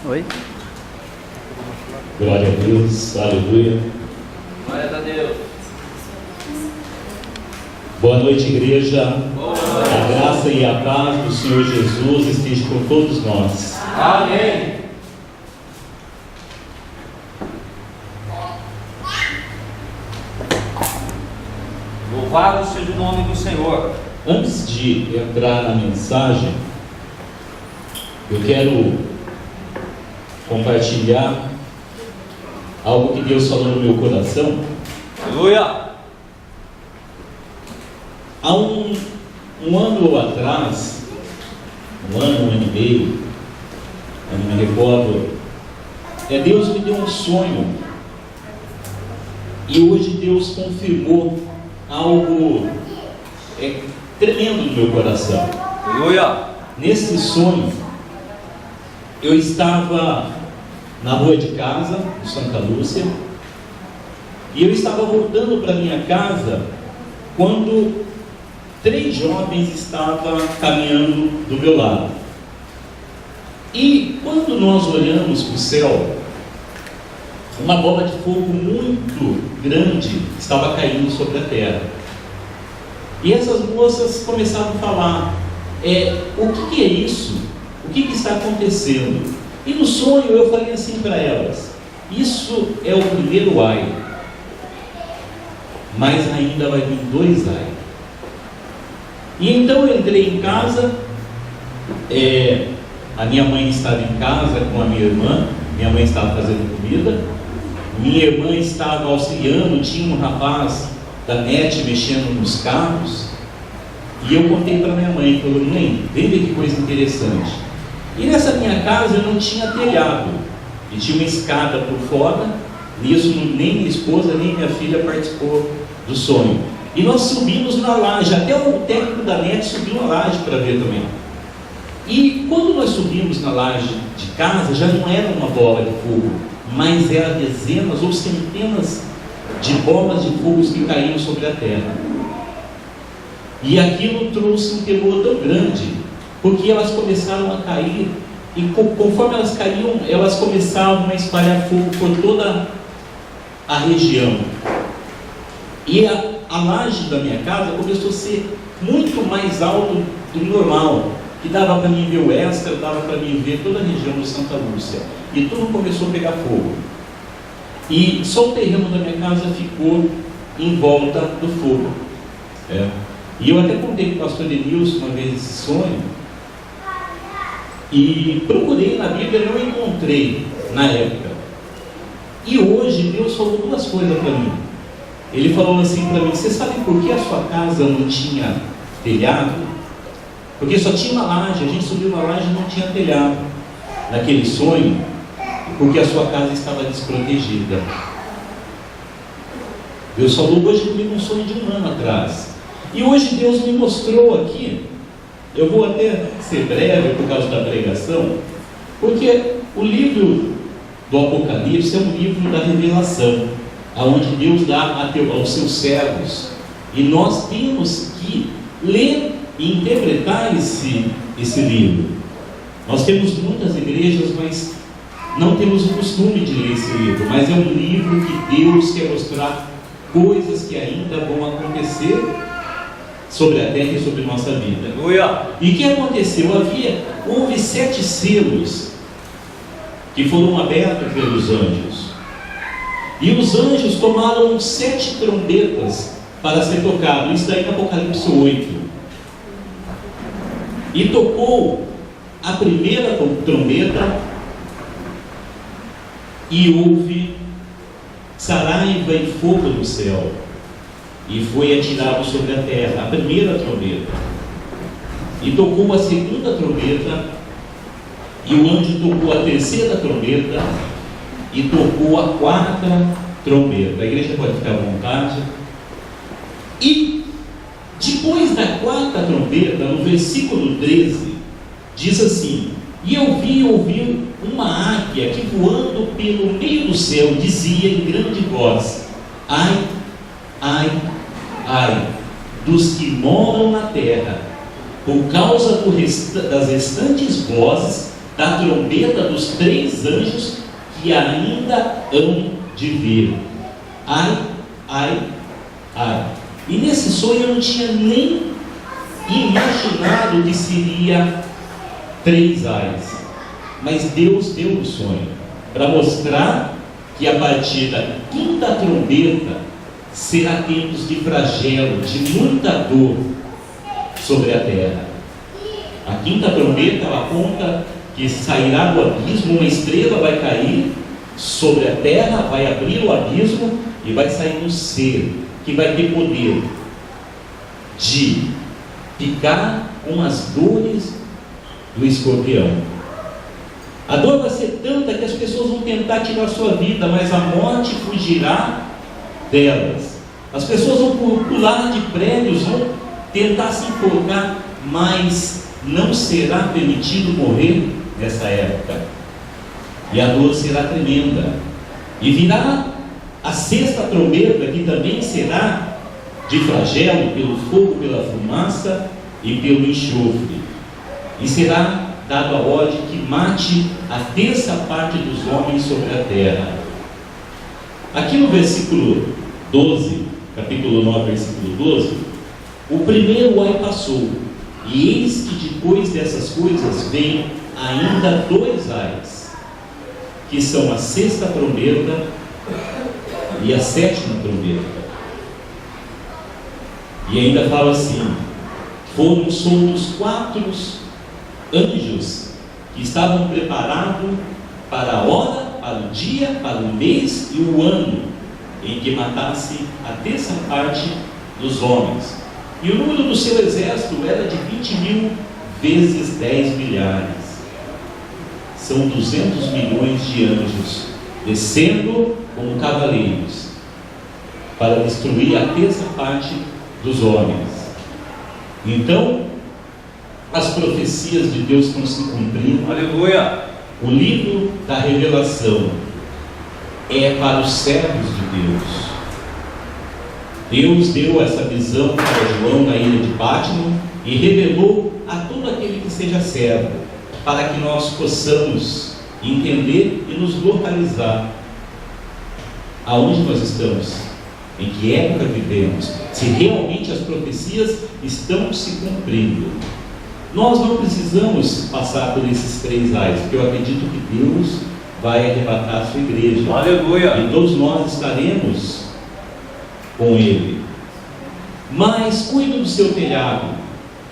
Oi? Glória a Deus, aleluia. Glória a Deus. Boa noite, igreja. Boa noite. A graça e a paz do Senhor Jesus esteja com todos nós. Amém. Louvado seja o nome do Senhor. Antes de entrar na mensagem, eu quero compartilhar algo que Deus falou no meu coração. Aleluia. Há um ano atrás, um ano e meio, eu não me recordo, Deus me deu um sonho, e hoje Deus confirmou algo tremendo no meu coração. Aleluia. Nesse sonho, eu estava na rua de casa, em Santa Lúcia, e eu estava voltando para minha casa quando 3 jovens estavam caminhando do meu lado. E quando nós olhamos para o céu, uma bola de fogo muito grande estava caindo sobre a terra. E essas moças começaram a falar: o que é isso? O que está acontecendo? E no sonho eu falei assim para elas: isso é o primeiro ai, mas ainda vai vir 2 ai. E então eu entrei em casa, a minha mãe estava em casa com a minha irmã, minha mãe estava fazendo comida, minha irmã estava auxiliando, tinha um rapaz da NET mexendo nos carros, e eu contei para minha mãe, falou: mãe, vem ver que coisa interessante. E nessa minha casa eu não tinha telhado, e tinha uma escada por fora, nisso nem minha esposa nem minha filha participou do sonho. E nós subimos na laje, até o técnico da NET subiu na laje para ver também. E quando nós subimos na laje de casa, já não era uma bola de fogo, mas eram dezenas ou centenas de bolas de fogo que caíam sobre a terra. E aquilo trouxe um temor tão grande, porque elas começaram a cair, e conforme elas caíam, elas começavam a espalhar fogo por toda a região. E a laje da minha casa começou a ser muito mais alto do normal, que dava para mim ver o Extra, dava para mim ver toda a região de Santa Lúcia, e tudo começou a pegar fogo. E só o terreno da minha casa ficou em volta do fogo. E eu até contei com o pastor Denilson uma vez esse sonho, e procurei na Bíblia, não encontrei na época. E hoje Deus falou 2 coisas para mim. Ele falou assim para mim: você sabe por que a sua casa não tinha telhado? Porque só tinha uma laje, a gente subiu na laje e não tinha telhado naquele sonho, porque a sua casa estava desprotegida. Deus falou hoje comigo um sonho de 1 ano atrás, e hoje Deus me mostrou aqui. Eu vou até ser breve por causa da pregação, porque o livro do Apocalipse é um livro da revelação, aonde Deus dá aos seus servos, e nós temos que ler e interpretar esse livro. Nós temos muitas igrejas, mas não temos o costume de ler esse livro, mas é um livro que Deus quer mostrar coisas que ainda vão acontecer sobre a terra e sobre nossa vida. E o que aconteceu? Houve 7 selos que foram abertos pelos anjos, e os anjos tomaram 7 trombetas para ser tocado. Isso daí no Apocalipse 8. E tocou a primeira trombeta, e houve saraiva e fogo do céu, e foi atirado sobre a terra, a primeira trombeta. E tocou a segunda trombeta, e o anjo tocou a terceira trombeta, e tocou a 4ª trombeta. A igreja pode ficar à vontade. E depois da 4ª trombeta, no versículo 13, diz assim: e eu ouvi uma águia que, voando pelo meio do céu, dizia em grande voz: ai, ai, ai dos que moram na terra, por causa das restantes vozes da trombeta dos 3 anjos que ainda hão de vir. Ai, ai, ai. E nesse sonho eu não tinha nem imaginado que seria 3 ais. Mas Deus deu o sonho para mostrar que a partir da 5ª trombeta será tempos de flagelo, de muita dor sobre a terra. A 5ª trombeta ela aponta que sairá do abismo, uma estrela vai cair sobre a terra, vai abrir o abismo e vai sair um ser que vai ter poder de picar com as dores do escorpião. A dor vai ser tanta que as pessoas vão tentar tirar a sua vida, mas a morte fugirá delas. As pessoas vão pular de prédios, vão tentar se enforcar, mas não será permitido morrer nessa época. E a dor será tremenda. E virá a 6ª trombeta, que também será de flagelo, pelo fogo, pela fumaça e pelo enxofre. E será dado a ordem que mate a 3ª parte dos homens sobre a terra. Aqui no versículo 12, capítulo 9, versículo 12, o primeiro ai passou, e eis que depois dessas coisas vem ainda 2 ais, que são a 6ª trombeta e a 7ª trombeta. E ainda fala assim: foram soltos 4 anjos que estavam preparados para a hora, para o dia, para o mês e o ano em que matasse a 3ª parte dos homens. E o número do seu exército era de 20.000 vezes 10 milhares. São 200 milhões de anjos descendo como cavaleiros para destruir a 3ª parte dos homens. Então, as profecias de Deus estão se cumprindo. Aleluia! O livro da revelação é para os servos de Deus. Deus deu essa visão para João na ilha de Patmos e revelou a todo aquele que seja servo, para que nós possamos entender e nos localizar aonde nós estamos, em que época vivemos, se realmente as profecias estão se cumprindo. Nós não precisamos passar por esses 3 ais, porque eu acredito que Deus vai arrebatar a sua igreja. Aleluia! E todos nós estaremos com Ele. Mas cuide do seu telhado,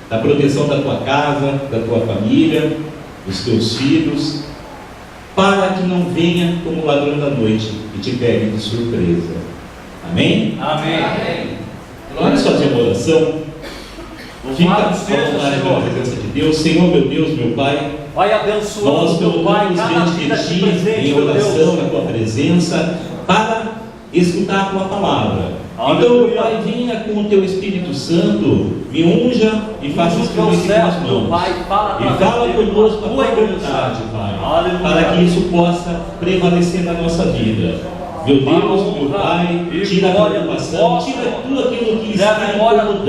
da proteção da tua casa, da tua família, dos teus filhos, para que não venha como ladrão da noite e te pegue de surpresa. Amém? Amém. Vamos fazer uma oração. Fica Louvado seja, na Senhor. presença de Deus. Senhor, meu Deus, meu Pai, Vai abençoando, nós meu Pai, colocamos cada diante vida aqui de Ti, presente, em meu oração, Deus. na Tua presença, para escutar a Tua palavra. Aleluia. Então, meu Pai, venha com o Teu Espírito Santo, me unja e faça Unja as o teu coisas servo, nas meu mãos. Pai, fala E através fala dele, conosco a tua Tua igreja. vontade, Pai, Aleluia. para que isso possa prevalecer na nossa vida. Meu Deus, meu Pai, tira a preocupação, tira tudo aquilo que está incomodando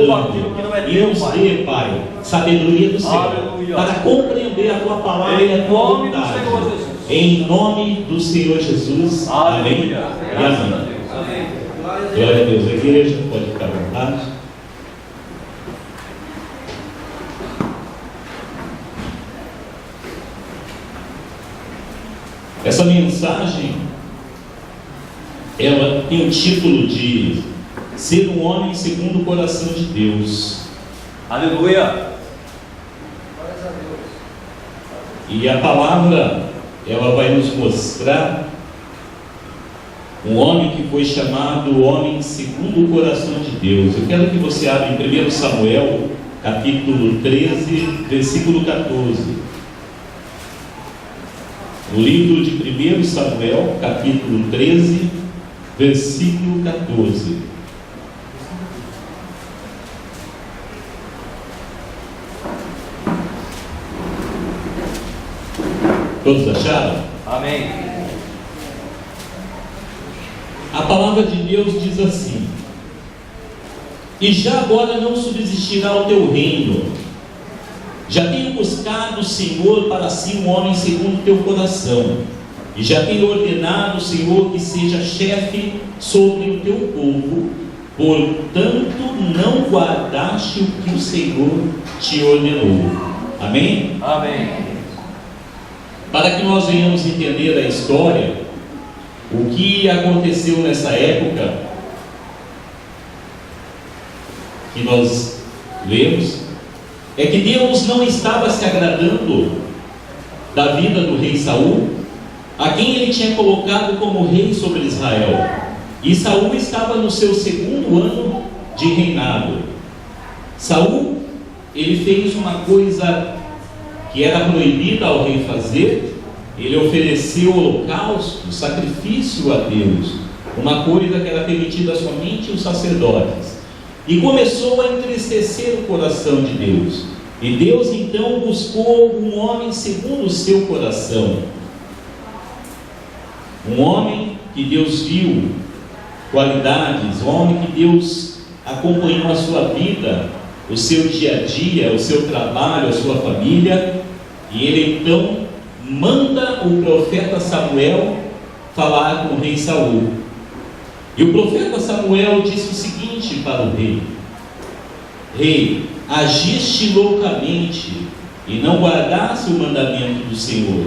e nos dê, Pai, sabedoria do céu, Aleluia. para compreender a Tua palavra e a Em Tua nome do vontade. Senhor Jesus. Em nome do Senhor Jesus. Amém. Aleluia. E Graças a amém. Deus. Amém. Glória a Deus. A igreja pode ficar à vontade. Essa mensagem, ela tem o título de Ser um homem segundo o coração de Deus. Aleluia. E a palavra, ela vai nos mostrar um homem que foi chamado homem segundo o coração de Deus. Eu quero que você abra em 1 Samuel, capítulo 13, versículo 14. O livro de 1 Samuel, capítulo 13, versículo 14. Todos acharam? Amém. A palavra de Deus diz assim: e já agora não subsistirá o teu reino, Já tenho buscado o Senhor para si um homem segundo o teu coração, e já tenho ordenado o Senhor que seja chefe sobre o teu povo, portanto não guardaste o que o Senhor te ordenou. Amém? Amém. Para que nós venhamos entender a história, o que aconteceu nessa época que nós lemos, é que Deus não estava se agradando da vida do rei Saul, a quem ele tinha colocado como rei sobre Israel. E Saul estava no seu segundo ano de reinado. Saul, ele fez uma coisa que era proibida ao rei fazer. Ele ofereceu holocausto, sacrifício a Deus, uma coisa que era permitida somente aos sacerdotes, e começou a entristecer o coração de Deus. E Deus então buscou um homem segundo o seu coração, um homem que Deus viu qualidades, um homem que Deus acompanhou a sua vida, o seu dia a dia, o seu trabalho, a sua família. E ele então manda o profeta Samuel falar com o rei Saul. E o profeta Samuel disse o seguinte para o rei: Rei, agiste loucamente e não guardaste o mandamento do Senhor.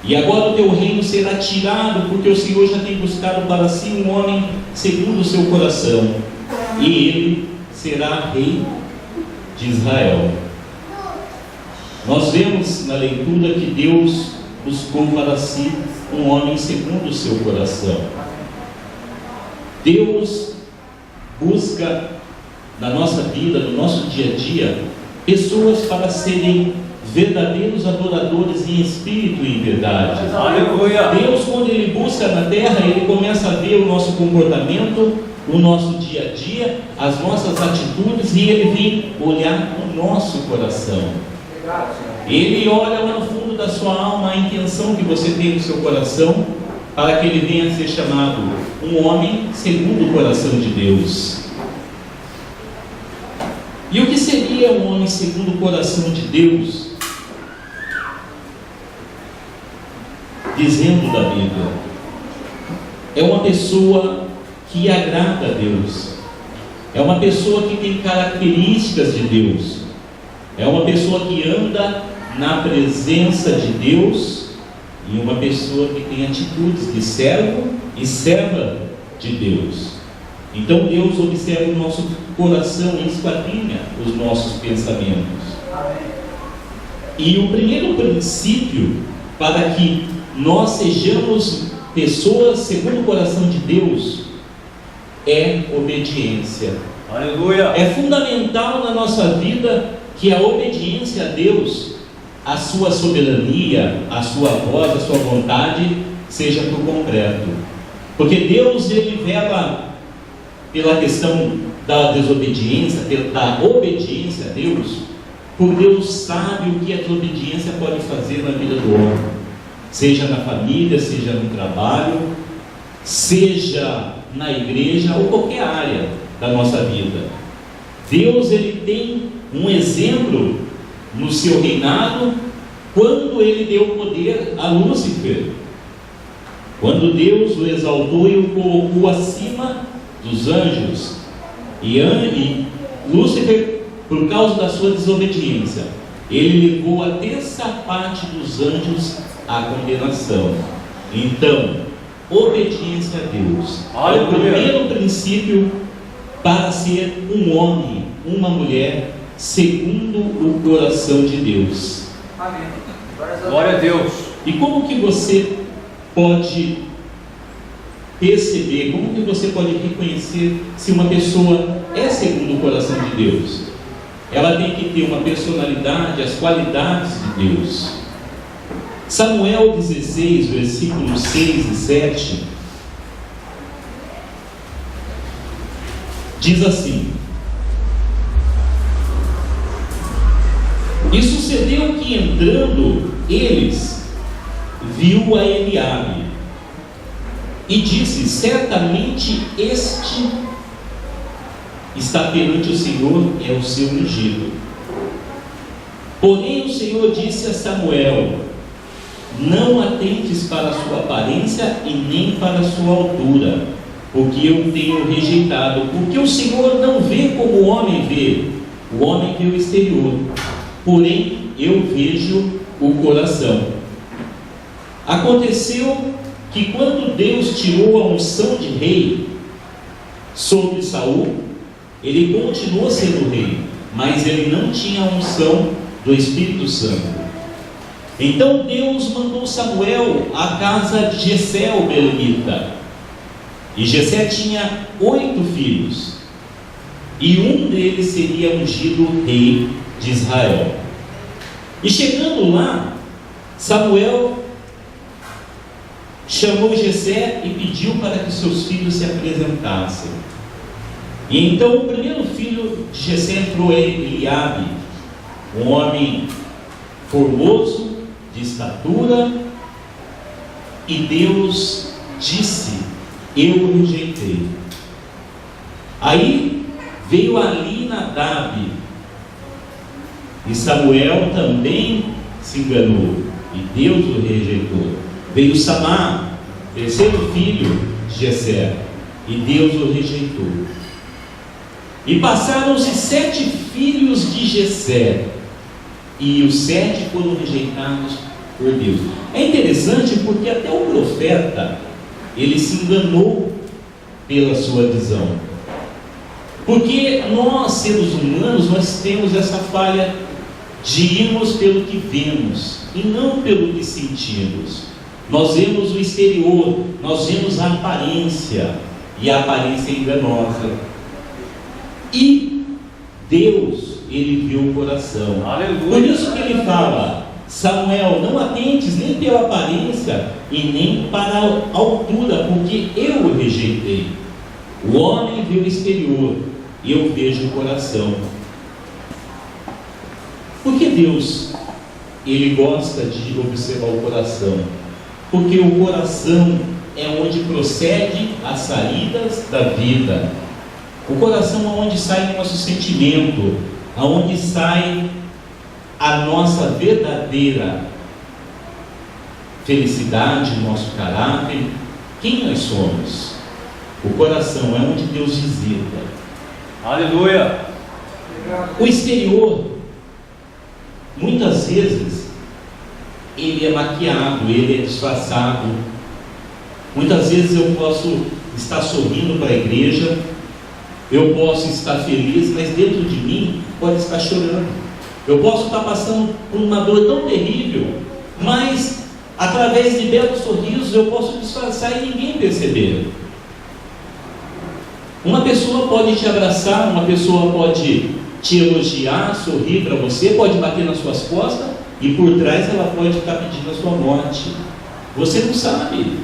E agora o teu reino será tirado, porque o Senhor já tem buscado para si um homem segundo o seu coração, e ele será rei de Israel. Nós vemos na leitura que Deus buscou para si um homem segundo o seu coração. Deus busca na nossa vida, no nosso dia a dia, pessoas para serem verdadeiros adoradores em espírito e em verdade. Aleluia. Deus, quando Ele busca na terra, Ele começa a ver o nosso comportamento, o nosso dia a dia, as nossas atitudes, e Ele vem olhar o nosso coração. Ele olha lá no fundo da sua alma a intenção que você tem no seu coração, para que ele venha a ser chamado um homem segundo o coração de Deus. E o que seria um homem segundo o coração de Deus? Dizendo da Bíblia, é uma pessoa que agrada a Deus, é uma pessoa que tem características de Deus, é uma pessoa que anda na presença de Deus, e uma pessoa que tem atitudes de servo e serva de Deus. Então Deus observa o nosso coração e esquadrinha os nossos pensamentos. E o primeiro princípio para que nós sejamos pessoas segundo o coração de Deus é obediência. Aleluia. É fundamental na nossa vida que a obediência a Deus, a sua soberania, a sua voz, a sua vontade, seja por completo. Porque Deus, Ele vela pela questão da desobediência, da obediência a Deus, porque Deus sabe o que a desobediência pode fazer na vida do homem, seja na família, seja no trabalho, seja na igreja ou qualquer área da nossa vida. Deus, Ele tem um exemplo no seu reinado, quando Ele deu poder a Lúcifer, quando Deus o exaltou e o colocou acima dos anjos, e Lúcifer, por causa da sua desobediência, ele levou a terça parte dos anjos à condenação. Então, obediência a Deus é o primeiro princípio para ser um homem, uma mulher segundo o coração de Deus. Amém. Glória a Deus. E como que você pode perceber, como que você pode reconhecer se uma pessoa é segundo o coração de Deus? Ela tem que ter uma personalidade, as qualidades de Deus. Samuel 16, versículos 6 e 7 diz assim: E sucedeu que, entrando eles, viu a Eliabe e disse: certamente este está perante o Senhor, é o seu ungido. Porém o Senhor disse a Samuel: não atentes para a sua aparência e nem para a sua altura, porque eu tenho rejeitado. Porque o Senhor não vê como o homem vê o exterior, porém eu vejo o coração. Aconteceu que quando Deus tirou a unção de rei sobre Saul, ele continuou sendo rei, mas ele não tinha a unção do Espírito Santo. Então Deus mandou Samuel à casa de Jessé, o belemita. E Jessé tinha 8 filhos, e um deles seria ungido rei de Israel. E chegando lá, Samuel chamou Jessé e pediu para que seus filhos se apresentassem. E então o primeiro filho de Jessé entrou, Eliabe, um homem formoso, de estatura, e Deus disse: eu o rejeitei. Aí veio Aminadab, e Samuel também se enganou, e Deus o rejeitou. Veio Samar, terceiro filho de Jessé, e Deus o rejeitou. E passaram-se 7 filhos de Jessé, e os 7 foram rejeitados por Deus. É interessante porque até o profeta, ele se enganou pela sua visão. Porque nós, seres humanos, nós temos essa falha de irmos pelo que vemos e não pelo que sentimos. Nós vemos o exterior, nós vemos a aparência, e a aparência é enganosa. E Deus, ele viu o coração. Aleluia. Por isso que ele fala: Samuel, não atentes nem pela aparência e nem para a altura, porque eu o rejeitei. O homem vê o exterior, eu vejo o coração. Por que Deus, ele gosta de observar o coração? Porque o coração é onde procede as saídas da vida. O coração é onde sai o nosso sentimento, aonde sai a nossa verdadeira felicidade, nosso caráter, quem nós somos. O coração é onde Deus visita. Aleluia! O exterior, muitas vezes, ele é maquiado, ele é disfarçado. Muitas vezes eu posso estar sorrindo para a igreja, eu posso estar feliz, mas dentro de mim pode estar chorando. Eu posso estar passando por uma dor tão terrível, mas através de belos sorrisos eu posso disfarçar e ninguém perceber. Uma pessoa pode te abraçar, uma pessoa pode te elogiar, sorrir para você, pode bater nas suas costas, e por trás ela pode estar pedindo a sua morte. Você não sabe.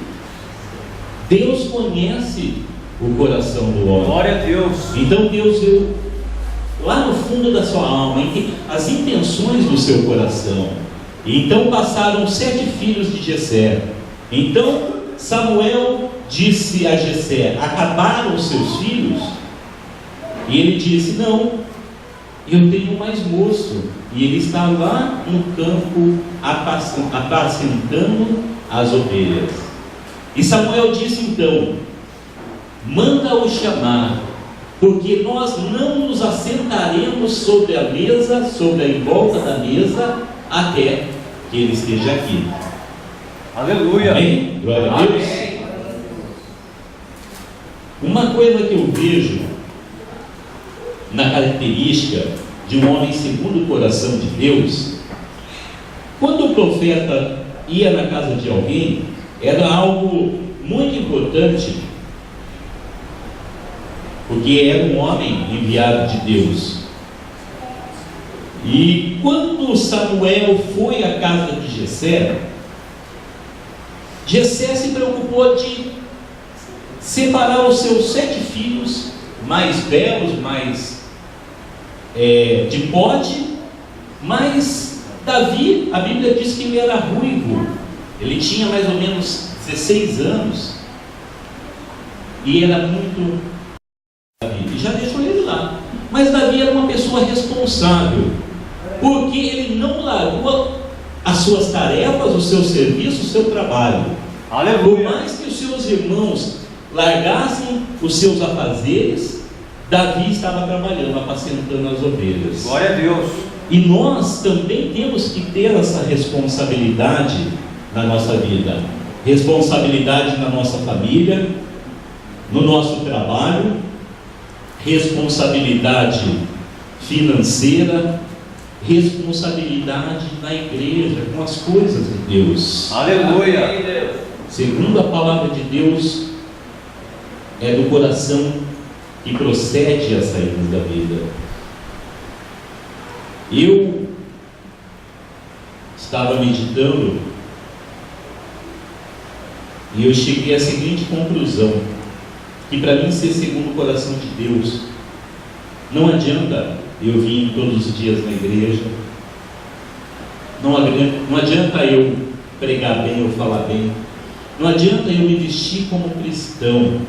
Deus conhece o coração do homem. Glória a Deus. Então Deus viu lá no fundo da sua alma as intenções do seu coração. E então passaram 7 filhos de Jessé. Então Samuel disse a Jessé: acabaram os seus filhos? E ele disse: não, eu tenho mais moço, e ele está lá no campo apacentando as ovelhas. E Samuel disse então: manda-o chamar, porque nós não nos assentaremos sobre a mesa, sobre a volta da mesa, até que ele esteja aqui. Aleluia! Amém? Glória a Deus. Amém. Uma coisa que eu vejo na característica de um homem segundo o coração de Deus, quando o profeta ia na casa de alguém, era algo muito importante, porque era um homem enviado de Deus. E quando Samuel foi à casa de Jessé, Jessé se preocupou de separar os seus 7 filhos mais belos, mais de pote. Mas Davi, a Bíblia diz que ele era ruivo, ele tinha mais ou menos 16 anos, e era muito Davi, e já deixou ele lá. Mas Davi era uma pessoa responsável. porque ele não largou as suas tarefas, o seu serviço, o seu trabalho. Por Aleluia. mais que os seus irmãos largassem os seus afazeres, Davi estava trabalhando, apacentando as ovelhas. Glória a Deus. E nós também temos que ter essa responsabilidade na nossa vida, responsabilidade na nossa família, no nosso trabalho, responsabilidade financeira, responsabilidade na igreja, com as coisas de Deus. Aleluia. Segundo a palavra de Deus, é do coração que procede as saídas da vida. Eu estava meditando e eu cheguei à seguinte conclusão: que para mim ser segundo o coração de Deus, não adianta eu vir todos os dias na igreja, não adianta eu pregar bem ou falar bem, não adianta eu me vestir como cristão.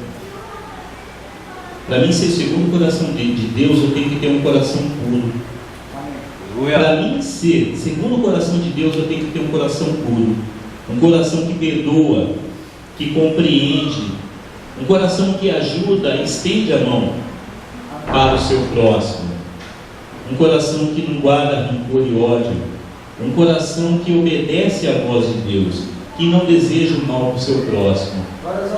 Para mim ser segundo o coração de Deus, eu tenho que ter um coração puro. Para mim ser segundo o coração de Deus, eu tenho que ter um coração puro, um coração que perdoa, que compreende, um coração que ajuda, estende a mão para o seu próximo, um coração que não guarda rancor e ódio, um coração que obedece à voz de Deus, que não deseja o mal para o seu próximo,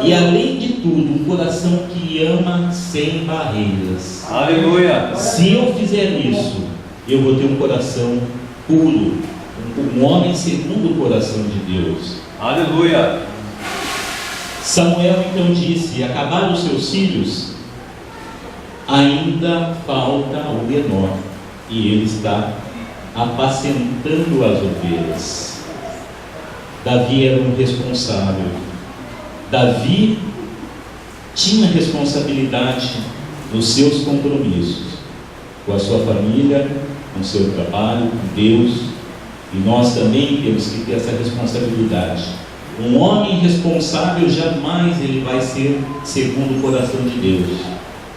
e além de tudo, um coração que ama sem barreiras. Aleluia. Se eu fizer isso, eu vou ter um coração puro, um homem segundo o coração de Deus. Aleluia. Samuel então disse: acabaram os seus filhos, ainda falta o menor, e ele está apacentando as ovelhas. Davi era um responsável. Davi tinha responsabilidade nos seus compromissos, com a sua família, com o seu trabalho, com Deus, e nós também temos que ter essa responsabilidade. Um homem responsável jamais ele vai ser segundo o coração de Deus.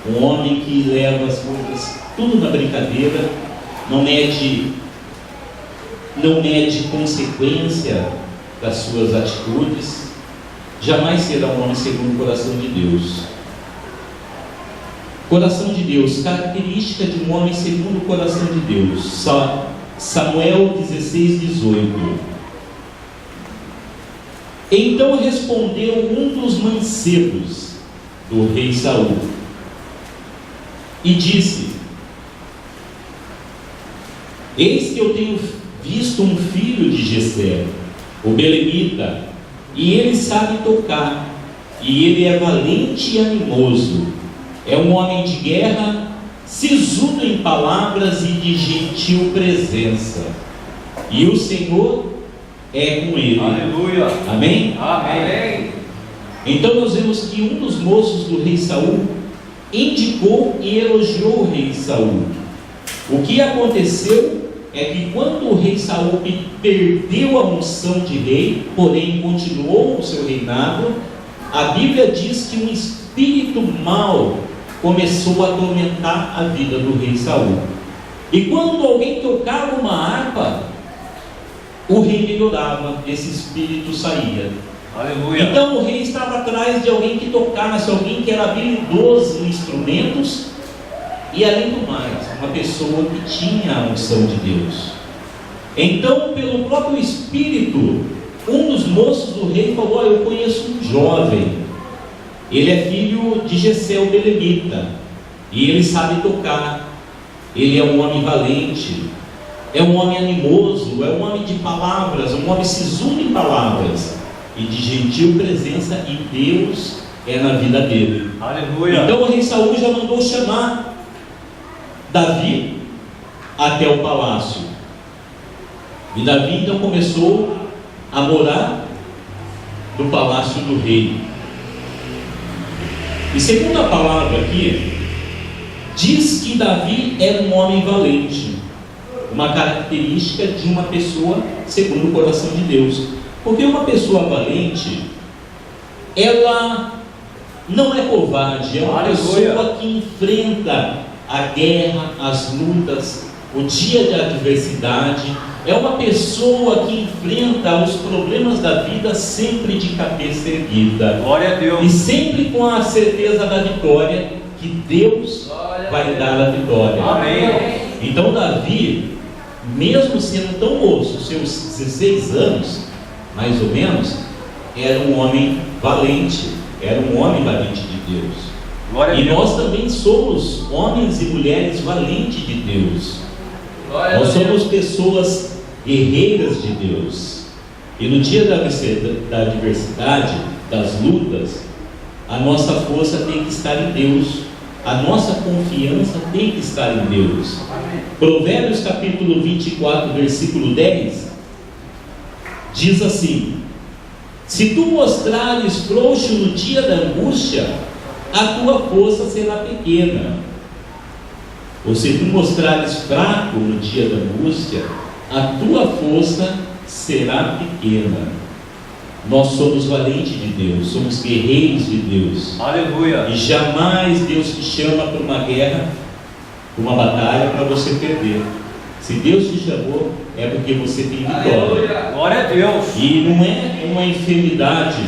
Um homem que leva as coisas tudo na brincadeira, não mede consequência das suas atitudes, jamais será um homem segundo o coração de Deus. Coração de Deus, característica de um homem segundo o coração de Deus. Samuel 16:18. Então respondeu um dos mancebos do rei Saul e disse: eis que eu tenho visto um filho de Jessé, o belemita, e ele sabe tocar, e ele é valente e animoso, é um homem de guerra, sisudo em palavras e de gentil presença, e o Senhor é com ele. Aleluia. Amém? Amém. Então nós vemos que um dos moços do rei Saul indicou e elogiou o rei Saul. O que aconteceu é que quando o rei Saul perdeu a unção de rei, porém continuou o seu reinado, a Bíblia diz que um espírito mau começou a atormentar a vida do rei Saul. E quando alguém tocava uma harpa, o rei melhorava, esse espírito saía. Aleluia. Então o rei estava atrás de alguém que tocasse, alguém que era habilidoso em instrumentos, e além do mais, uma pessoa que tinha a unção de Deus. Então, pelo próprio espírito, um dos moços do rei falou: olha, eu conheço um jovem, ele é filho de Jessé o belemita, e ele sabe tocar, ele é um homem valente, é um homem animoso, é um homem de palavras, um homem sisudo em palavras e de gentil presença, e Deus é na vida dele. Aleluia. Então o rei Saul já mandou chamar Davi até o palácio, e Davi então começou a morar no palácio do rei. E segundo a palavra aqui, diz que Davi era um homem valente, uma característica de uma pessoa segundo o coração de Deus. Porque uma pessoa valente, ela não é covarde, é uma pessoa que enfrenta a guerra, as lutas, o dia de adversidade, é uma pessoa que enfrenta os problemas da vida sempre de cabeça erguida. Glória a Deus. E sempre com a certeza da vitória, que Deus vai dar a vitória. Amém. Então Davi, mesmo sendo tão moço, seus 16 anos, mais ou menos, era um homem valente de Deus. Glória a E Deus. nós também somos homens e mulheres valentes de Deus. Nós somos pessoas guerreiras de Deus. E no dia da adversidade, das lutas, a nossa força tem que estar em Deus. A nossa confiança tem que estar em Deus. Provérbios capítulo 24, versículo 10 diz assim: se tu mostrares frouxo no dia da angústia, a tua força será pequena. Ou se tu mostrares fraco no dia da angústia, a tua força será pequena. Nós somos valentes de Deus, somos guerreiros de Deus. Aleluia. E jamais Deus te chama para uma guerra, para uma batalha, para você perder. Se Deus te chamou, é porque você tem vitória. Glória a Deus. E não é uma enfermidade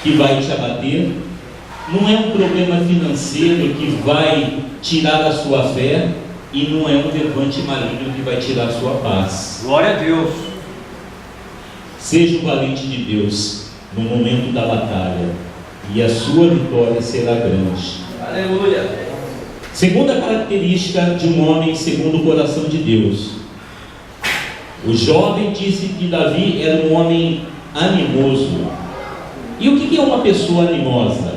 que vai te abater, não é um problema financeiro que vai tirar a sua fé, e não é um levante maligno que vai tirar a sua paz. Glória a Deus. Seja um valente de Deus no momento da batalha, e a sua vitória será grande. Aleluia. Segunda característica de um homem segundo o coração de Deus. O jovem disse que Davi era um homem animoso. E o que é uma pessoa animosa?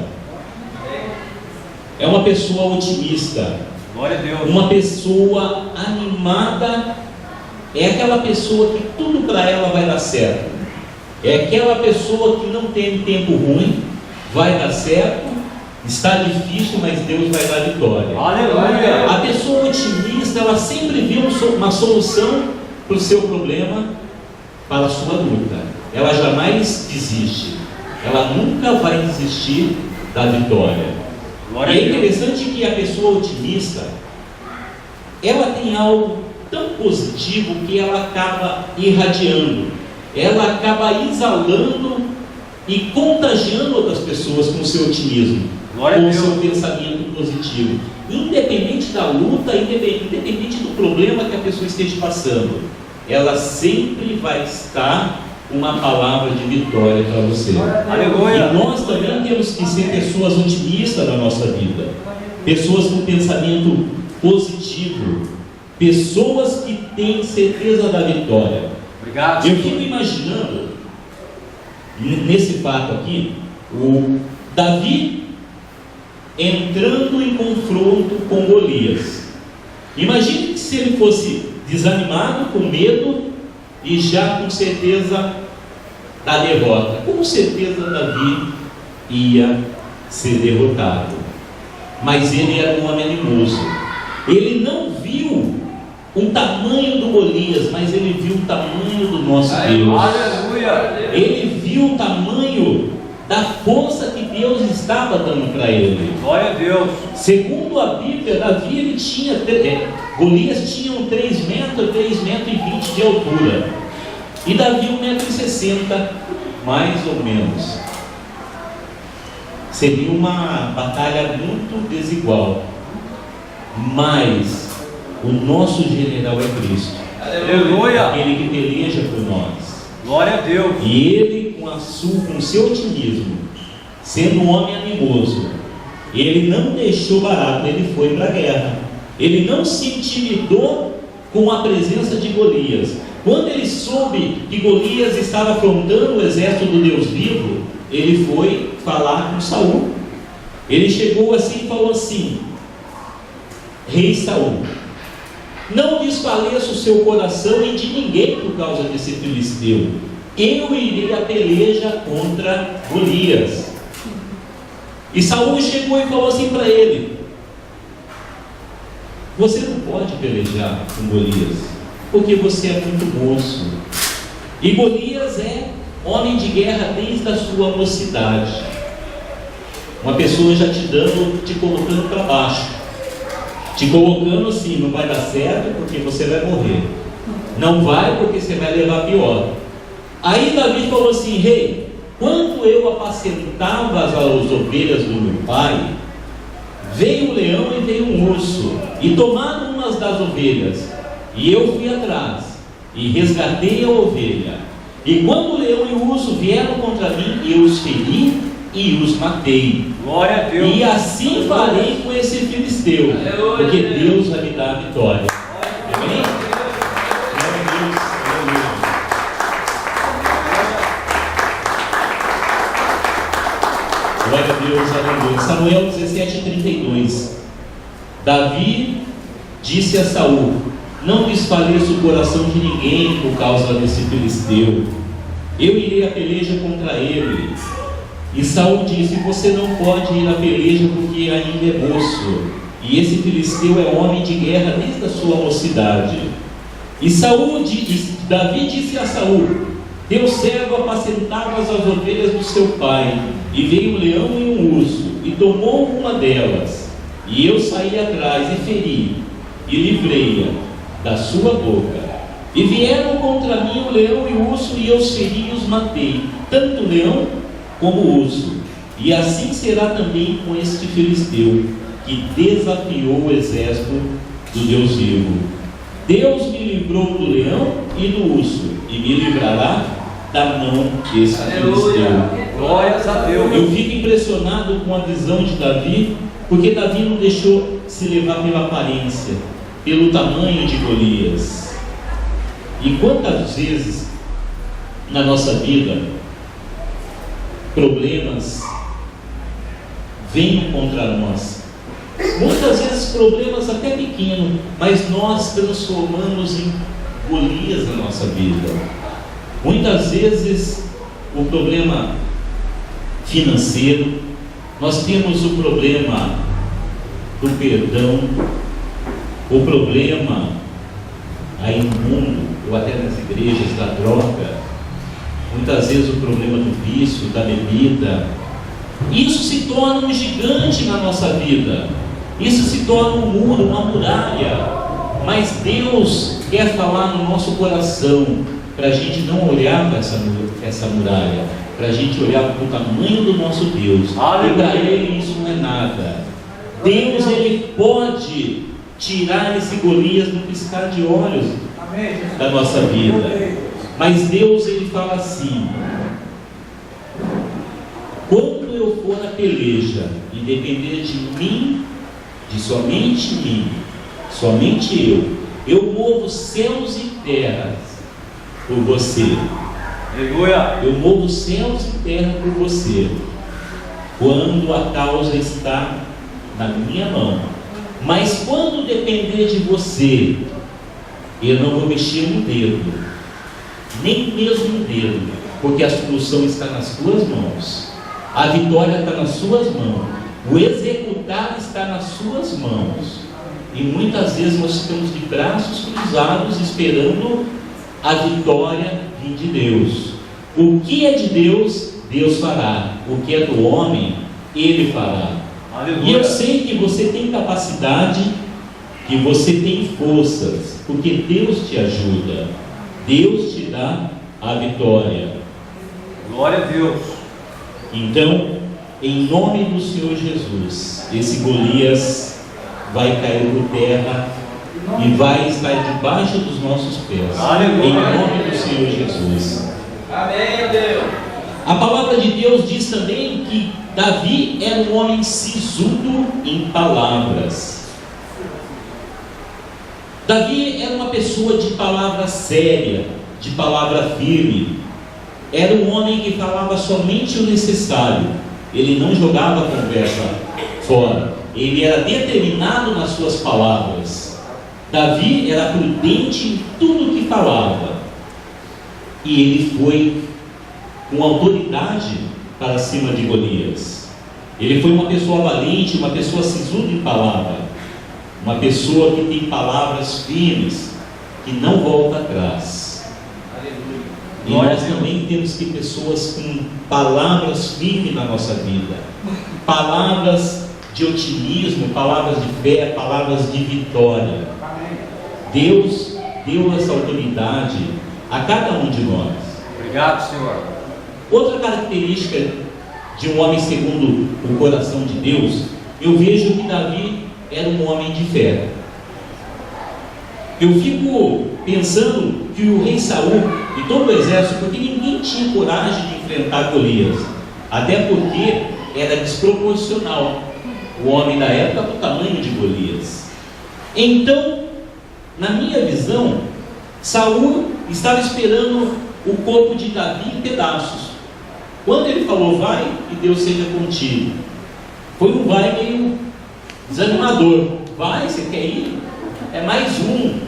É uma pessoa otimista. Glória a Deus. Uma pessoa animada é aquela pessoa que tudo para ela vai dar certo. É aquela pessoa que não tem tempo ruim, vai dar certo. Está difícil, mas Deus vai dar vitória. Aleluia. A pessoa otimista, ela sempre viu uma solução para o seu problema, para a sua luta. Ela jamais desiste. Ela nunca vai desistir da vitória. Glória E é a Deus. interessante que a pessoa otimista, ela tem algo tão positivo que ela acaba irradiando. Ela acaba exalando e contagiando outras pessoas com o seu otimismo, Glória a com o Deus. seu pensamento positivo, independente da luta, independente do problema que a pessoa esteja passando, ela sempre vai estar com uma palavra de vitória para você. Aleluia. E nós também temos que ser pessoas otimistas na nossa vida, pessoas com pensamento positivo, pessoas que têm certeza da vitória. Obrigado. Eu fico imaginando, nesse fato aqui, o Davi entrando em confronto com Golias. Imagine que se ele fosse desanimado, com medo e já com certeza da derrota. Com certeza Davi ia ser derrotado. Mas ele era um homem animoso. Ele não viu o tamanho do Golias, mas ele viu o tamanho do nosso Deus. Aleluia. Ele viu o tamanho da força que Deus estava dando para ele. Glória a Deus. Segundo a Bíblia, Davi, ele tinha Golias tinha 3 metros, 3,20 metros de altura, e Davi 1,60 m, mais ou menos. Seria uma batalha muito desigual, mas o nosso general é Cristo. Aleluia. Aquele que peleja por nós. Glória a Deus. E ele, com o seu otimismo, sendo um homem animoso, ele não deixou barato, ele foi para a guerra. Ele não se intimidou com a presença de Golias. Quando ele soube que Golias estava afrontando o exército do Deus vivo, ele foi falar com Saul. Ele chegou assim e falou assim: Rei Saul, não desfaleça o seu coração e de ninguém por causa desse filisteu. Eu irei a peleja contra Golias. E Saul chegou e falou assim para ele: você não pode pelejar com Golias, porque você é muito moço. E Golias é homem de guerra desde a sua mocidade. Uma pessoa já te colocando para baixo. te colocando assim: não vai dar certo porque você vai morrer, não vai porque você vai levar pior. Aí Davi falou assim: rei, quando eu apacentava as ovelhas do meu pai, veio um leão e veio um urso, e tomaram umas das ovelhas, e eu fui atrás, e resgatei a ovelha. E quando o leão e o urso vieram contra mim, eu os feri e os matei. Glória a Deus. E assim farei com esse filisteu, porque Deus vai me dar a vitória. Amém? Glória a Deus, aleluia. Samuel 17:32. Davi disse a Saul: não desfaleça o coração de ninguém por causa desse filisteu. Eu irei à peleja contra ele. E Saul disse: você não pode ir à peleja porque ainda é moço, e esse filisteu é homem de guerra desde a sua mocidade. E Davi disse a Saul: teu servo apacentava as ovelhas do seu pai, e veio um leão e um urso, e tomou uma delas, e eu saí atrás e feri, e livrei-a da sua boca. E vieram contra mim o leão e o urso, e eu os feri e os matei, tanto o leão como o urso. E assim será também com este filisteu, que desafiou o exército do Deus vivo. Deus me livrou do leão e do urso, e me livrará da mão desse filisteu. Glórias a Deus. Eu fico impressionado com a visão de Davi, porque Davi não deixou se levar pela aparência, pelo tamanho de Golias. E quantas vezes na nossa vida problemas vêm contra nós, muitas vezes problemas até pequenos, mas nós transformamos em Golias na nossa vida. Muitas vezes o problema financeiro, nós temos o problema do perdão, o problema aí no mundo, ou até nas igrejas, da droga, muitas vezes o problema do vício, da bebida. Isso se torna um gigante na nossa vida, isso se torna um muro, uma muralha. Mas Deus quer falar no nosso coração, para a gente não olhar para essa muralha, para a gente olhar para o tamanho do nosso Deus. E para Ele isso não é nada. Deus, Ele pode tirar esse Golias no piscar de olhos da nossa vida. Mas Deus, Ele fala assim: quando eu for na peleja e depender de mim, de somente mim, somente eu movo céus e terras por você. Aleluia. Eu movo céus e terra por você, quando a causa está na minha mão. Mas quando depender de você, eu não vou mexer um dedo, nem mesmo um dedo, porque a solução está nas tuas mãos, a vitória está nas suas mãos, o executar está nas suas mãos. E muitas vezes nós ficamos de braços cruzados esperando a vitória vir de Deus. O que é de Deus, Deus fará. O que é do homem, Ele fará. Aleluia. E eu sei que você tem capacidade, que você tem forças, porque Deus te ajuda, Deus te dá a vitória. Glória a Deus. Então, em nome do Senhor Jesus, esse Golias vai cair por terra e vai estar debaixo dos nossos pés. Aleluia. Em nome do Senhor Jesus. Amém, Deus. A palavra de Deus diz também que Davi era um homem sisudo em palavras. Davi era uma pessoa de palavra séria, de palavra firme. Era um homem que falava somente o necessário. Ele não jogava a conversa fora. Ele era determinado nas suas palavras. Davi era prudente em tudo que falava. E ele foi com autoridade para cima de Golias. Ele foi uma pessoa valente, uma pessoa sisuda em palavra, uma pessoa que tem palavras firmes, que não volta atrás. Aleluia. E nós também temos que ter pessoas com palavras firmes na nossa vida, palavras de otimismo, palavras de fé, palavras de vitória. Deus deu essa autoridade a cada um de nós. Obrigado, Senhor. Outra característica de um homem segundo o coração de Deus, eu vejo que Davi era um homem de fé. Eu fico pensando que o rei Saul e todo o exército, porque ninguém tinha coragem de enfrentar Golias, até porque era desproporcional o homem da época para o tamanho de Golias. Então, na minha visão, Saul estava esperando o corpo de Davi em pedaços. Quando ele falou, vai e Deus seja contigo, foi um vai meio desanimador. Vai, você quer ir? É mais um.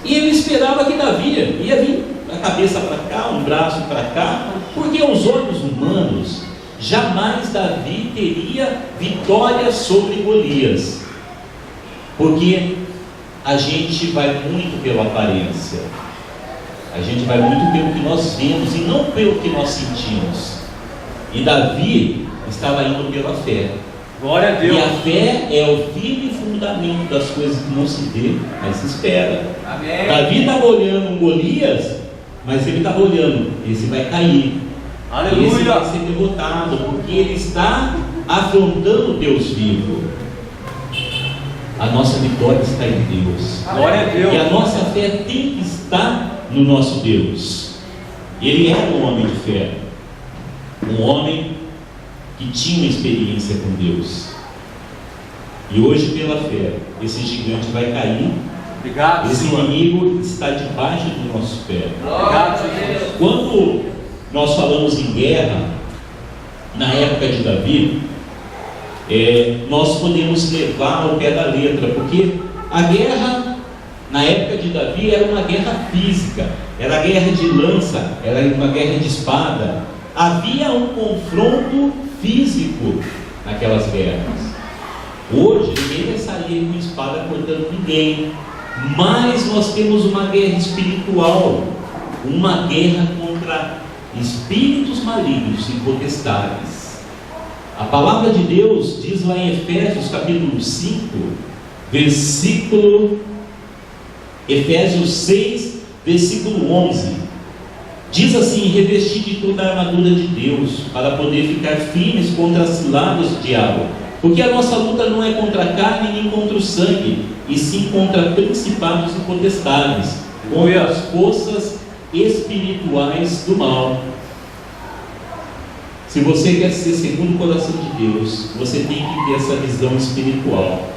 E ele esperava que Davi ia vir a cabeça para cá, um braço para cá, porque aos olhos humanos, jamais Davi teria vitória sobre Golias, porque a gente vai muito pela aparência, a gente vai muito pelo que nós vemos e não pelo que nós sentimos. E Davi estava indo pela fé. Glória a Deus. E a fé é o firme fundamento das coisas que não se vê, mas se espera. Amém. Davi estava olhando um Golias, mas ele estava olhando, esse vai cair. Aleluia. Esse vai ser derrotado, porque ele está afrontando Deus vivo. A nossa vitória está em Deus. Glória a Deus. E a nossa fé tem que estar no nosso Deus. Ele era um homem de fé, um homem que tinha uma experiência com Deus. E hoje, pela fé, esse gigante vai cair. Obrigado, esse Senhor. inimigo está debaixo do nosso pé. Obrigado, Jesus. Quando nós falamos em guerra, na época de Davi, nós podemos levar ao pé da letra, porque a guerra, na época de Davi, era uma guerra física, era guerra de lança, era uma guerra de espada. Havia um confronto físico naquelas guerras. Hoje, ninguém vai sair com espada cortando ninguém, mas nós temos uma guerra espiritual, uma guerra contra espíritos malignos e potestades. A palavra de Deus diz lá em Efésios capítulo 5, Efésios 6, versículo 11, diz assim: revestir de toda a armadura de Deus, para poder ficar firmes contra as ciladas do diabo, porque a nossa luta não é contra a carne nem contra o sangue, e sim contra principados e potestades, contra as forças espirituais do mal. Se você quer ser segundo o coração de Deus, você tem que ter essa visão espiritual.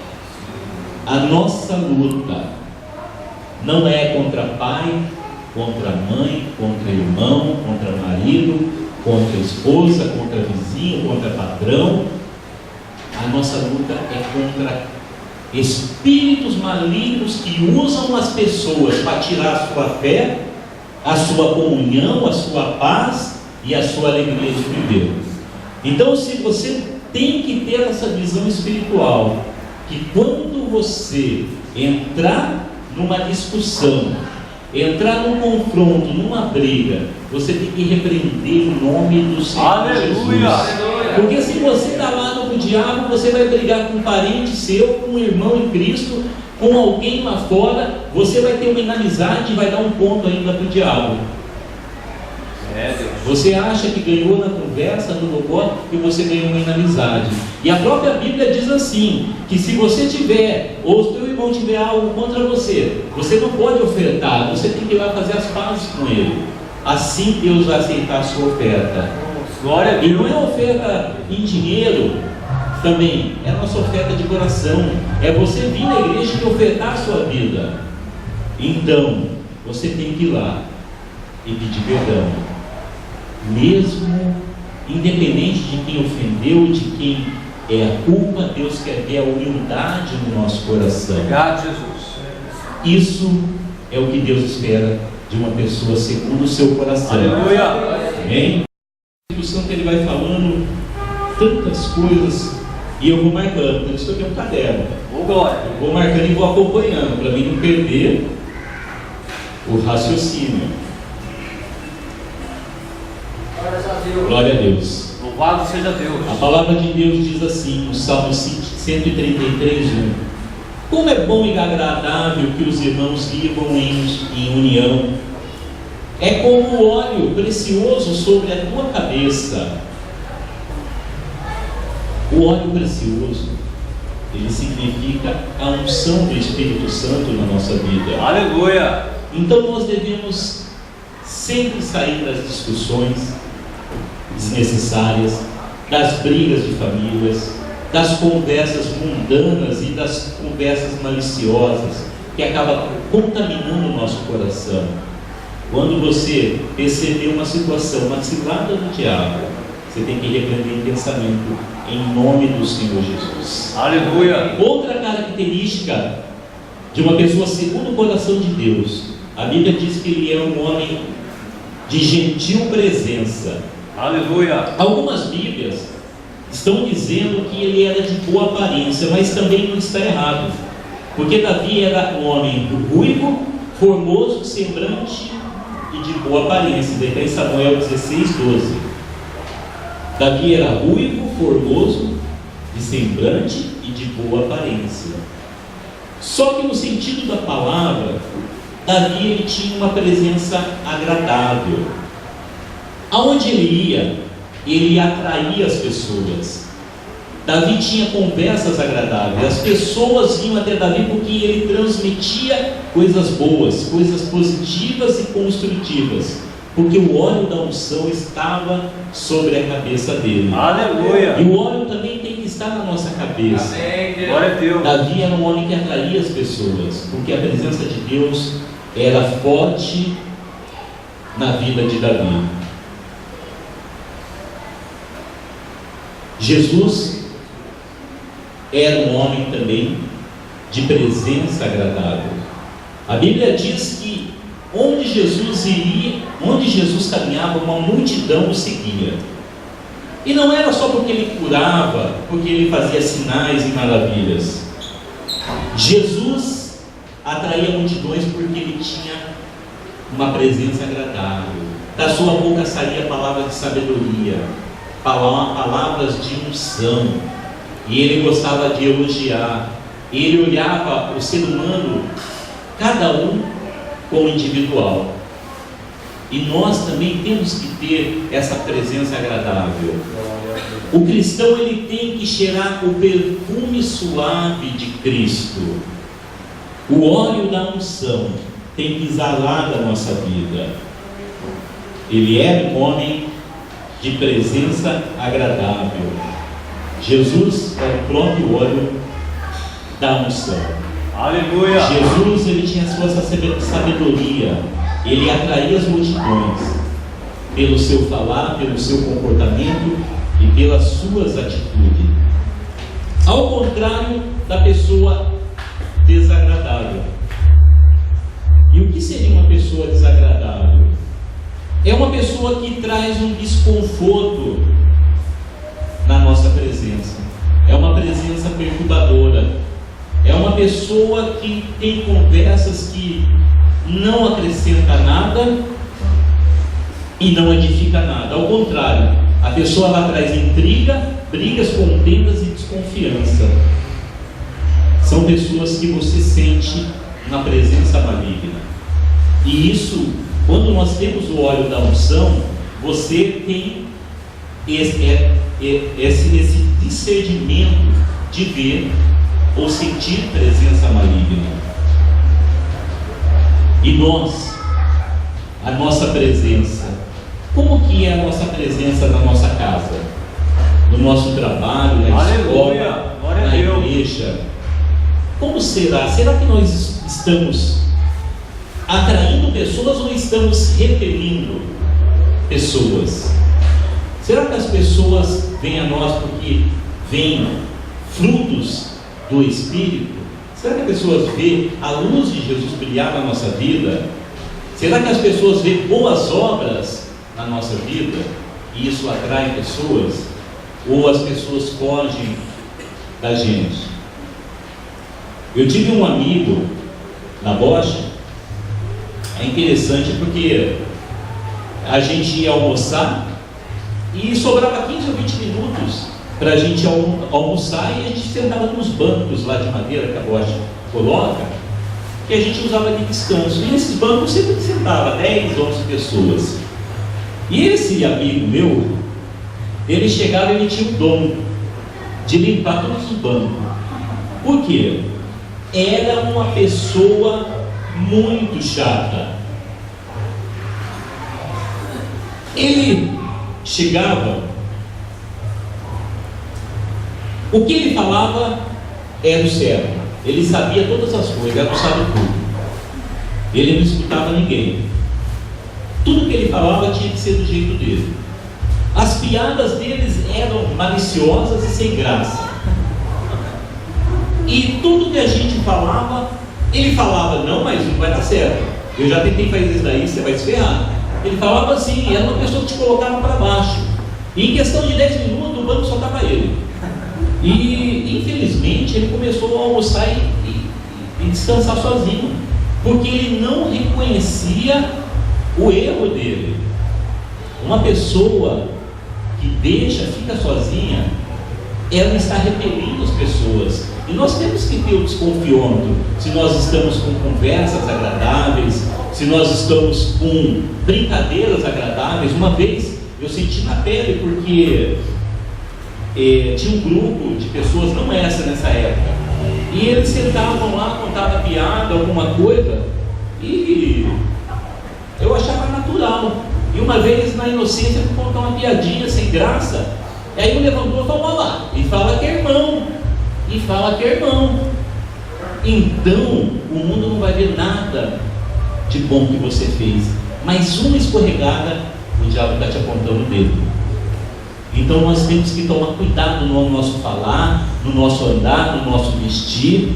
A nossa luta não é contra pai, contra mãe, contra irmão, contra marido, contra esposa, contra vizinho, contra patrão. A nossa luta é contra espíritos malignos que usam as pessoas para tirar a sua fé, a sua comunhão, a sua paz e a sua alegria de viver. Então, se você tem que ter essa visão espiritual, que quando você entrar numa discussão, entrar num confronto, numa briga, você tem que repreender o nome do Senhor. Aleluia. Jesus. Porque se você está lá no diabo, você vai brigar com um parente seu, com um irmão em Cristo, com alguém lá fora, você vai ter uma inimizade e vai dar um ponto ainda para o diabo. Você acha que ganhou na conversa, no logó, e você ganhou uma inimizade. E a própria Bíblia diz assim, que se você tiver, ou o seu irmão tiver algo contra você, você não pode ofertar, você tem que ir lá fazer as pazes com ele. Assim Deus vai aceitar a sua oferta. Glória a Deus. E não é oferta em dinheiro também, é a nossa oferta de coração. É você vir na igreja e ofertar a sua vida. Então, você tem que ir lá e pedir perdão. Mesmo independente de quem ofendeu, de quem é a culpa, Deus quer ver a humildade no nosso coração. Obrigado, Jesus. Isso é o que Deus espera de uma pessoa segundo o seu coração. Aleluia. Amém? O Espírito Santo, ele vai falando tantas coisas e eu vou marcando. Por isso que eu tenho um caderno. Glória. Eu vou marcando e vou acompanhando para mim não perder o raciocínio. Glória a Deus. Louvado seja Deus. A palavra de Deus diz assim, no Salmo 133:1: como é bom e agradável que os irmãos vivam em união. É como o óleo precioso sobre a tua cabeça. O óleo precioso, ele significa a unção do Espírito Santo na nossa vida. Aleluia. Então nós devemos sempre sair das discussões desnecessárias, das brigas de famílias, das conversas mundanas e das conversas maliciosas que acabam contaminando o nosso coração. Quando você perceber uma situação, uma cilada do diabo, você tem que repreender em pensamento, em nome do Senhor Jesus. Aleluia. Outra característica de uma pessoa segundo o coração de Deus, a Bíblia diz que ele é um homem de gentil presença. Aleluia. Algumas Bíblias estão dizendo que ele era de boa aparência, mas também não está errado, porque Davi era um homem ruivo, formoso, semblante e de boa aparência. Daí está em Samuel 16:12. Davi era ruivo, formoso, de semblante e de boa aparência. Só que no sentido da palavra, Davi ele tinha uma presença agradável. Aonde ele atraía as pessoas. Davi tinha conversas agradáveis. As pessoas vinham até Davi porque ele transmitia coisas boas, coisas positivas e construtivas, porque o óleo da unção estava sobre a cabeça dele. Aleluia. E o óleo também tem que estar na nossa cabeça. Amém. Glória a Deus. Davi era um homem que atraía as pessoas, porque a presença de Deus era forte na vida de Davi. Jesus era um homem também de presença agradável. A Bíblia diz que onde Jesus iria, onde Jesus caminhava, uma multidão o seguia. E não era só porque ele curava, porque ele fazia sinais e maravilhas. Jesus atraía multidões porque ele tinha uma presença agradável. Da sua boca saía palavras de sabedoria, palavras de unção, e ele gostava de elogiar. Ele olhava o ser humano, cada um como individual, e nós também temos que ter essa presença agradável. O cristão ele tem que cheirar o perfume suave de Cristo. O óleo da unção tem que exalar da nossa vida. Ele é um homem de presença agradável. Jesus é o próprio óleo da unção. Aleluia. Jesus ele tinha a sua sabedoria. Ele atraía as multidões pelo seu falar, pelo seu comportamento e pelas suas atitudes. Ao contrário da pessoa desagradável. E o que seria uma pessoa desagradável? É uma pessoa que traz um desconforto na nossa presença. É uma presença perturbadora. É uma pessoa que tem conversas que não acrescenta nada e não edifica nada. Ao contrário, a pessoa ela traz intriga, brigas, contendas e desconfiança. São pessoas que você sente na presença maligna. E isso, quando nós temos o óleo da unção, você tem esse discernimento de ver ou sentir presença maligna. E nós, a nossa presença, como que é a nossa presença na nossa casa, no nosso trabalho, na escola, na igreja? Como será? Será que nós estamos atraindo pessoas ou estamos repelindo pessoas? Será que as pessoas vêm a nós porque vêm frutos do Espírito? Será que as pessoas veem a luz de Jesus brilhar na nossa vida? Será que as pessoas veem boas obras na nossa vida e isso atrai pessoas? Ou as pessoas fogem da gente? Eu tive um amigo na Bosch. É interessante porque a gente ia almoçar e sobrava 15 ou 20 minutos para a gente almoçar, e a gente sentava nos bancos lá de madeira que a Bosch coloca, que a gente usava de descanso. E nesses bancos sempre sentava 10, 11 pessoas. E esse amigo meu, ele chegava e ele tinha o dom de limpar todos os bancos. Por quê? Era uma pessoa muito chata. Ele chegava, o que ele falava era o certo. Ele sabia todas as coisas, era o sábio tudo. Ele não escutava ninguém. Tudo que ele falava tinha que ser do jeito dele. As piadas deles eram maliciosas e sem graça. E tudo que a gente falava, ele falava: não, mas não vai dar certo. Eu já tentei fazer isso daí, você vai se ferrar. Ele falava assim, era uma pessoa que te colocava para baixo. E em questão de 10 minutos, o banco só estava ele. E infelizmente ele começou a almoçar e descansar sozinho, porque ele não reconhecia o erro dele. Uma pessoa que fica sozinha, ela está repelindo as pessoas. E nós temos que ter o desconfiômetro, se nós estamos com conversas agradáveis, se nós estamos com brincadeiras agradáveis. Uma vez eu senti na pele, porque tinha um grupo de pessoas, não essa nessa época, e eles sentavam lá, contavam piada, alguma coisa, e eu achava natural. E uma vez, na inocência, eu contar uma piadinha sem graça, e aí eu levantou e falou lá, e fala que é irmão, e fala que é irmão. Então o mundo não vai ver nada de bom que você fez, mas uma escorregada, o diabo está te apontando o dedo. Então nós temos que tomar cuidado no nosso falar, no nosso andar, no nosso vestir,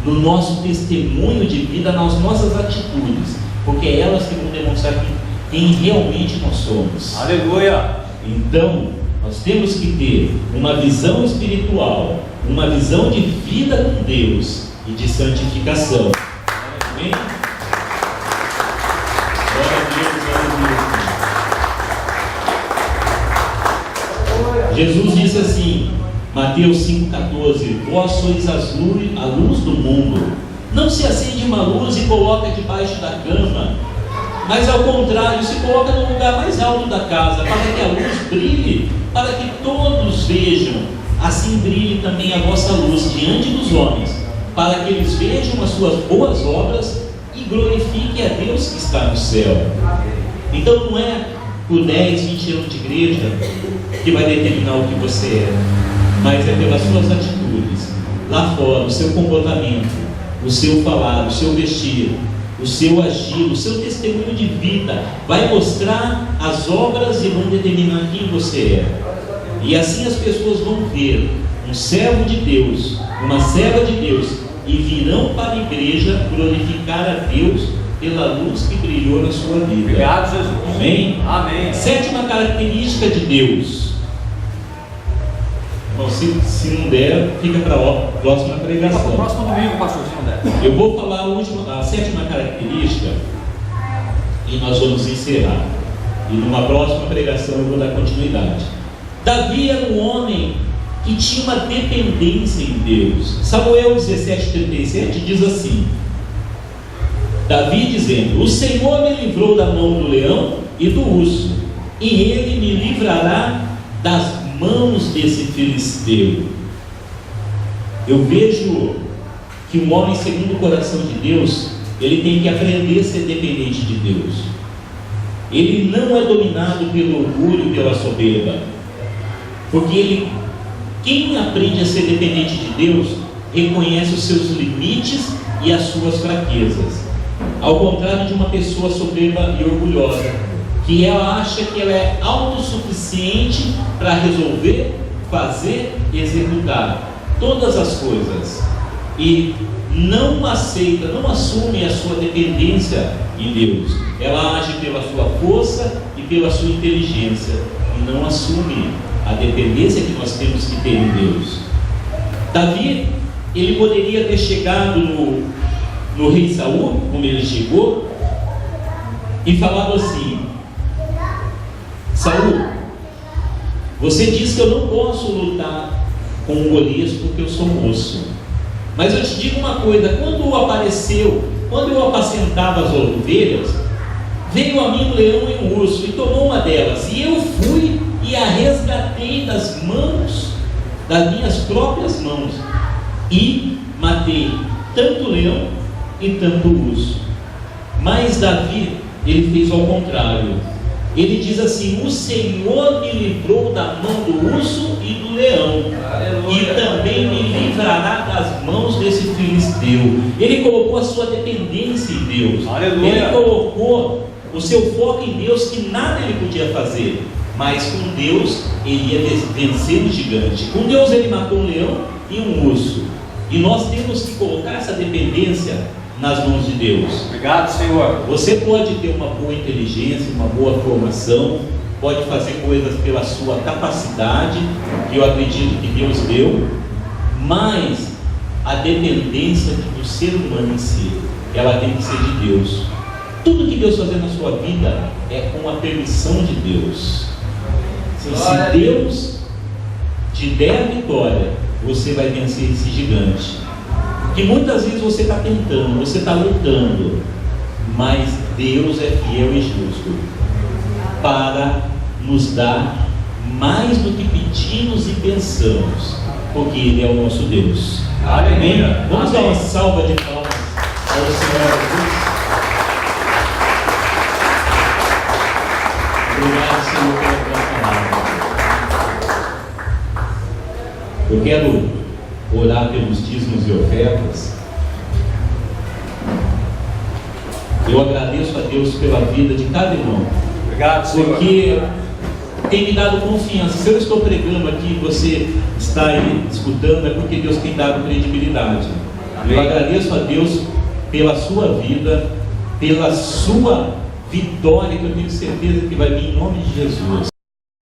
no nosso testemunho de vida, nas nossas atitudes, porque é elas que vão demonstrar quem realmente nós somos. Aleluia! Então nós temos que ter uma visão espiritual, uma visão de vida com Deus e de santificação. Amém? Glória a Deus, glória a Deus. Jesus disse assim, Mateus 5,14: vós sois a luz do mundo. Não se acende uma luz e coloca debaixo da cama, mas ao contrário, se coloca no lugar mais alto da casa, para que a luz brilhe, para que todos vejam. Assim brilhe também a vossa luz diante dos homens, para que eles vejam as suas boas obras e glorifiquem a Deus que está no céu. Então não é por 10, 20 anos de igreja que vai determinar o que você é, mas é pelas suas atitudes, lá fora, o seu comportamento, o seu falar, o seu vestir, o seu agir, o seu testemunho de vida, vai mostrar as obras e vão determinar quem você é. E assim as pessoas vão ver um servo de Deus, uma serva de Deus, e virão para a igreja glorificar a Deus pela luz que brilhou na sua vida. Obrigado, Jesus. Amém? Amém. Sétima característica de Deus. Bom, se não der, fica para a próxima pregação. Próximo domingo, pastor, se não der. Eu vou falar a sétima característica e nós vamos encerrar. E numa próxima pregação eu vou dar continuidade. Davi era um homem que tinha uma dependência em Deus. Samuel 17,37 diz assim: Davi dizendo: o Senhor me livrou da mão do leão e do urso, e ele me livrará das mãos desse filisteu. Eu vejo que um homem segundo o coração de Deus, ele tem que aprender a ser dependente de Deus. Ele não é dominado pelo orgulho e pela soberba, porque quem aprende a ser dependente de Deus reconhece os seus limites e as suas fraquezas, ao contrário de uma pessoa soberba e orgulhosa, que ela acha que ela é autossuficiente para resolver, fazer, executar todas as coisas, e não aceita, não assume a sua dependência em Deus. Ela age pela sua força e pela sua inteligência, e não assume a dependência que nós temos que ter em Deus. Davi, ele poderia ter chegado no rei Saul, como ele chegou, e falado assim: Saul, Você diz que eu não posso lutar com o Golias porque eu sou moço. Mas eu te digo uma coisa, quando eu apacentava as ovelhas, veio a mim um leão e um urso e tomou uma delas, e eu fui e a resgatei das minhas próprias mãos, e matei tanto o leão e tanto o urso. Mas Davi, ele fez ao contrário. Ele diz assim: o Senhor me livrou da mão do urso e do leão. Aleluia. E também me livrará das mãos desse filisteu. Ele colocou a sua dependência em Deus. Aleluia. Ele colocou o seu foco em Deus, que nada ele podia fazer, mas com Deus ele ia vencer o gigante. Com Deus ele matou um leão e um urso. E nós temos que colocar essa dependência nas mãos de Deus. Obrigado, Senhor. Você pode ter uma boa inteligência, uma boa formação, pode fazer coisas pela sua capacidade, que eu acredito que Deus deu, mas a dependência do ser humano em si, ela tem que ser de Deus. Tudo que Deus fazer na sua vida é com a permissão de Deus. Se Deus te der a vitória, você vai vencer esse gigante. Que muitas vezes você está tentando, você está lutando, mas Deus é fiel e justo para nos dar mais do que pedimos e pensamos, porque Ele é o nosso Deus. Amém? Vamos dar uma salva de palmas ao Senhor Jesus. Obrigado, Senhor, pela tua palavra. Eu quero orar pelos dízimos e ofertas. Eu agradeço a Deus pela vida de cada irmão. Obrigado, Senhor. Porque tem me dado confiança. Se eu estou pregando aqui e você está aí escutando, é porque Deus tem dado credibilidade. Amém. Eu agradeço a Deus pela sua vida, pela sua vitória, que eu tenho certeza que vai vir em nome de Jesus.